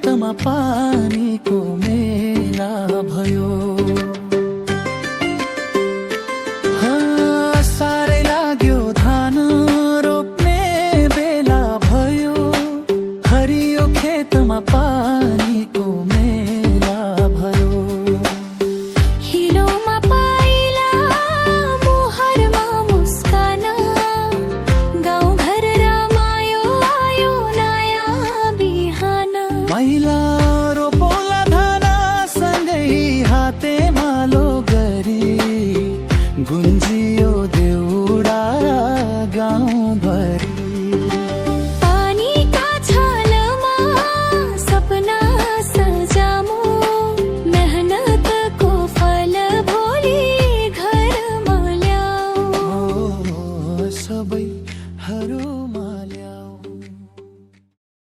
खेतमा पानीको मेला भयो। साह्रै लाग्यो धान रोप्ने बेला भयो। हरियो खेतमा पानीको मेला भयो। हिलोमा पाइला मुहारमा मुस्कान, गाउँघर रमायो आयो नयाँ बिहान। मैला रोपौला धान सँगै हाते मालो गरी गुन्जी